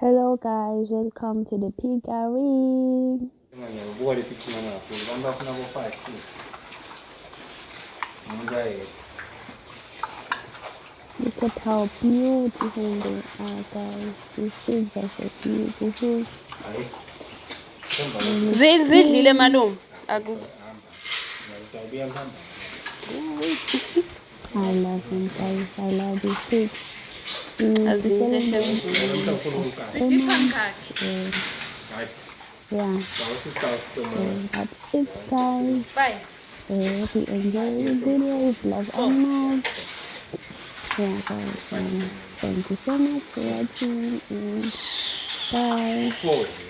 Hello guys, welcome to the piggery. Look at how beautiful they are, guys. These pigs are so beautiful. Zidlile malume. I love them, guys. I love these pigs. Yeah. That's it, guys. Bye. Hope you enjoy the video. If you love animals. Yeah, guys. Thank you so much for watching. And bye.